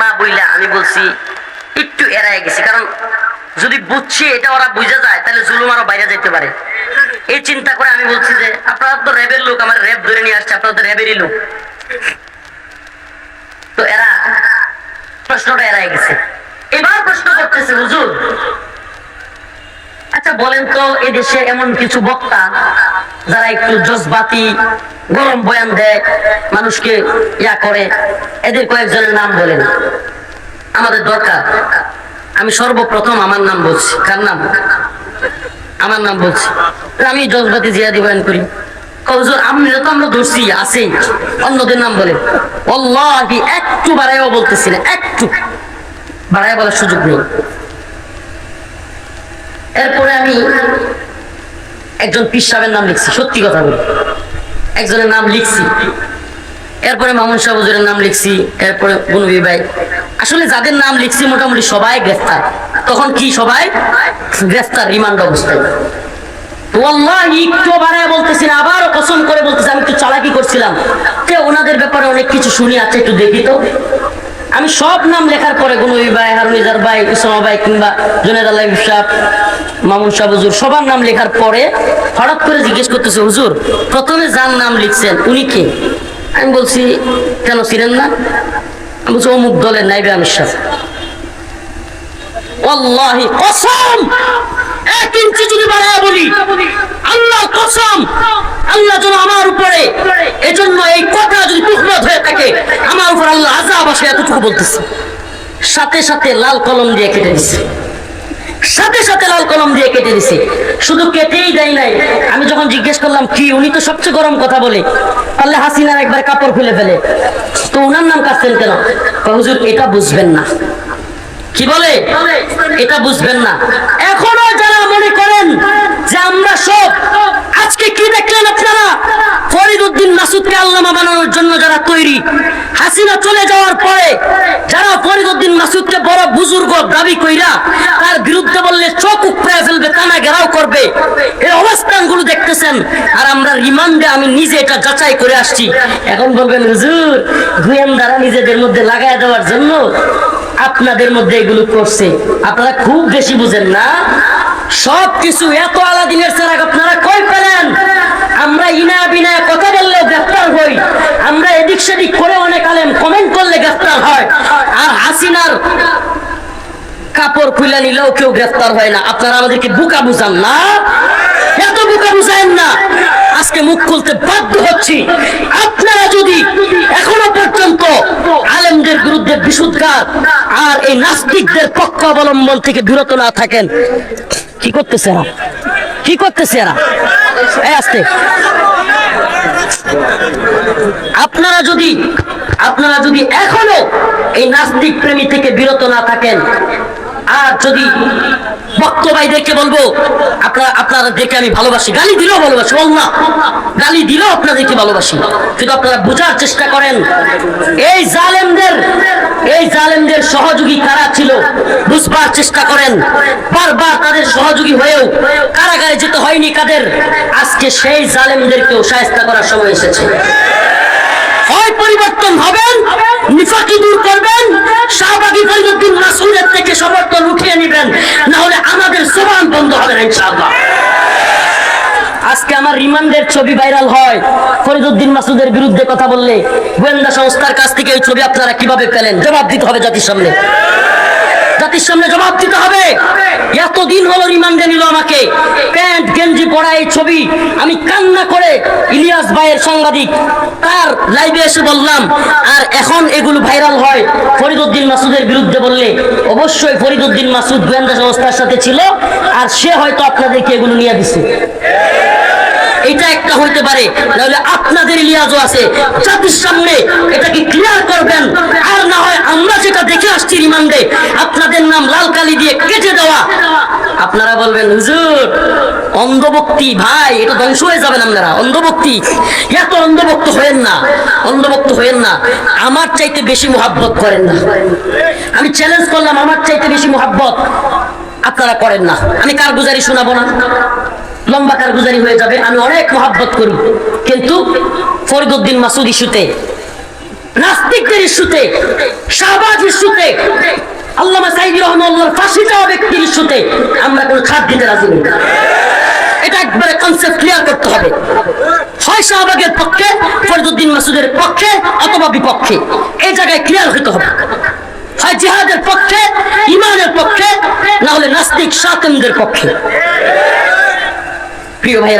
না বইলা আমি বলছি একটু এড়ায় গেছি, কারণ যদি বুঝছি এটা ওরা বুঝে যায় তাহলে জুলুম আরো বাইরে যেতে পারে। এই চিন্তা করে আমি বলছি যে আপনারা তো র্যাবের লোক, আমার র্যাব ধরে নিয়ে আসছে, আপনারা তো র্যাবেরই লোক। তো এরা প্রশ্নটা এড়ায় গেছে। এবার প্রশ্ন করতেছে, হুজুর আচ্ছা বলেন তো এদেশে এমন কিছু বক্তা যারা একটু জজবাতি গরম বয়ান দেয়, মানুষকে ইয়া করে, এদের কয়েকজনের নাম বলেন, আমাদের দরকার। আমি সর্বপ্রথম আমার নাম বলছি। কার নাম? আমার নাম বলছি। আমি জজবাতি জিয়াদি বয়ান করি। হুজুর আমরা তো আমরা ধরছি আছি, অন্যদের নাম বলেন। আল্লাহি একটু বাড়াইও বলতেছি না, একটু বাড়াই বলার সুযোগ নেই। এরপরে আমি একজন পীর সাহেবের নাম লিখছি, সত্যি কথা বলি, একজনের নাম লিখছি। এরপরে মামুন শাহ হুজুরের নাম লিখছি। এরপরে গুনবী ভাই, আসলে যাদের নাম লিখছি মোটামুটি সবাই গ্রেফতার। তখন কি সবাই গ্রেফতার, রিমান্ড অবস্থায়। ওয়াল্লাহি একটু বাড়ায় বলতেছি না, আবারও কসম করে বলতেছি, আমি একটু চালাকি করছিলাম যে ওনাদের ব্যাপারে অনেক কিছু শুনি, আছে একটু দেখি তো। আমি সব নাম লেখার পরে গুনবী ভাই, হারুনিজার ভাই, উসামা ভাই, কিংবা জুনায়েদ আল্লাহ সাহেব, মামুন শাহ হুজুর, সবার নাম লেখার পরে হঠাৎ করে জিজ্ঞেস করতেছে, হুজুর প্রথমে যার নাম লিখছেন উনি কে? আমি বলছি কেন ছিলেন না? আমি বলছি অমুক দলের নাইবে আমির সাহেব। ওয়াল্লাহি কসম, এক ইঞ্চি যদি বাড়ায় বলি, আল্লাহর কসম, আল্লাহ যেন আমার উপরে, এজন্য এই কথা যদি তুহমত হয়ে থাকে আমার উপর আল্লাহ আযাব আসে, এতটুকু বলতেছে। সাথে সাথে লাল কলম দিয়ে কেটে দিছে, সাথে সাথে লাল কলম দিয়ে কেটে দিছে। শুধু কেটেই দেয় নাই, আমি যখন জিজ্ঞেস করলাম কি, উনি তো সবচেয়ে গরম কথা বলে, পারলে হাসিনার একবার কাপড় খুলে ফেলে, তো উনার নাম কাটছেন কেন? হুজুর এটা বুঝবেন না। কি বলে? এটা বুঝবেন না। এখনো যারা মনে করেন যে আমরা সব, আজকে কি দেখলেন আপনারা? ফরিদ উদ্দিন মাসুদকে আল্লামা বানানোর জন্য যারা তৈরি, হাসিনা চলে যাওয়ার পরে যারা ফরিদ উদ্দিন মাসুদকে বড় বুজুর্গ দাবি কইরা তার বিরুদ্ধে বললে চোখ উপড়ে ফেলবে, কানা ঘেরাও করবে, এই অবস্থানগুলো দেখতেছেন। আর আমরা রিমান্ডে, আমি নিজে এটা যাচাই করে আসছি। এখন বলবেন হুজুর গোয়েন্দারা নিজেদের মধ্যে লাগায় দেওয়ার জন্য আপনাদের মধ্যে এগুলো করছে। আপনারা খুব বেশি বুঝেন না। সবকিছু এত আলাদিনের চেরাগ আপনারা কই পেলেন? আমরা ইনা বিনা কথা বললে গ্রেফতার হই, আমরা এদিক সেদিক করে অনেক আলেম কমেন্ট করলে গ্রেফতার হয়, আর হাসিনার কাপড় খুলে নিলেও কেউ গ্রেফতার হয় না। আপনারা আমাদেরকে বোকা বুঝান না, এত বোকা বুঝায়েন না। আজকে মুখ খুলতে বাধ্য হচ্ছি। আপনারা যদি এখনো পর্যন্ত আলেমদের বিরুদ্ধে বিশুদ্ধার আর এই নাস্তিকদের পক্ষ অবলম্বন থেকে বিরত না থাকেন, কি করতেছে এরা? কি করতেছে এরা? এই আস্তে, আপনারা যদি এখনো এই নাস্তিক প্রেমী থেকে বিরত না থাকেন, আর যদি বক্তব্যদেরকে বলবো আপনাদেরকে আমি ভালোবাসি, গালি দিলেও ভালোবাসি, আল্লাহ গালি দিলেও আপনাদেরকে ভালোবাসি, কিন্তু আপনারা বোঝার চেষ্টা করেন এই জালেমদের সহযোগী কারা ছিল, বুঝবার চেষ্টা করেন। বারবার তাদের সহযোগী হয়েও কারাগারে যেতে হয়নি কাদের। আজকে সেই জালেমদেরকেও শায়েস্তা করার সময় এসেছে। হয় পরিবর্তন হবেন, নিফাকি দূর করবেন, শাহবাগী ফরিদ উদ্দিন মাসুদের থেকে সমর্থন উঠিয়ে নেবেন, না হলে আমাদের জবান বন্ধ হবে না ইনশাআল্লাহ। আজকে আমার রিমান্ডের ছবি ভাইরাল হয়, ফরিদ উদ্দিন মাসুদের বিরুদ্ধে কথা বললে গোয়েন্দা সংস্থার কাছ থেকে এই ছবি আপনারা কিভাবে পেলেন? জবাব দিতে হবে জাতির সামনে, জাতির সামনে জবাব দিতে হবে। এতদিন হলো রিমান্ডে নিল আমাকে, প্যান্ট গেঞ্জি পরা এই ছবি আমি কান্না করে ইলিয়াস ভাইয়ের সাংবাদিক তার লাইভে এসে বললাম, আর এখন এগুলো ভাইরাল হয় ফরিদ উদ্দিন মাসুদের বিরুদ্ধে বললে অবশ্যই ফরিদ উদ্দিন মাসুদ গোয়েন্দা সংস্থার সাথে ছিল, আর সে হয়তো আপনাদেরকে এগুলো নিয়ে দিছে। এটা একটা হইতে পারে, নাহলে আপনাদের ইলিয়াজও আছে। জাতির সামনে এটাকে ক্লিয়ার করবেন, আর না হয় আমরা যেটা দেখে আসছি রিমান্ডে আপনাদের নাম লাল কালি দিয়ে কেটে দেওয়া। আপনারা বলবেন হুজুর অন্ধভক্তি, ভাই এটা ধ্বংস হয়ে যাবেন আপনারা। অন্ধভক্তি, এত অন্ধভক্ত হয়েন না, অন্ধভক্ত হয়েন না। আমার চাইতে বেশি মোহাব্বত করেন না। আমি চ্যালেঞ্জ করলাম, আমার চাইতে বেশি মোহাব্বত আপনারা করেন না। আমি কারগুজারি শোনাবো না, লম্বা কারগুজারি হয়ে যাবে। আমি অনেক মোহাব্বত করি, কিন্তু ফরিদ উদ্দিন মাসুদ ইস্যুতে, নাস্তিকদের ইস্যুতে, শাহবাজ ইস্যুতে, আল্লামা সাঈদী রহমাতুল্লাহর ফাঁসি চাওয়া ব্যক্তির ইস্যুতে আমরা কোনো ছাড় দিতে রাজি নই। এটা একবারে কনসেপ্ট ক্লিয়ার করতে হবে। হয় শাহবাগের পক্ষে, ফরিদউদ্দিন মাসুদের পক্ষে অথবা বিপক্ষে, এই জায়গায় ক্লিয়ার হতে হবে। হয় জিহাদের পক্ষে, ইমানের পক্ষে, না হলে নাস্তিক শাসনদের পক্ষে। প্রিয় ভাই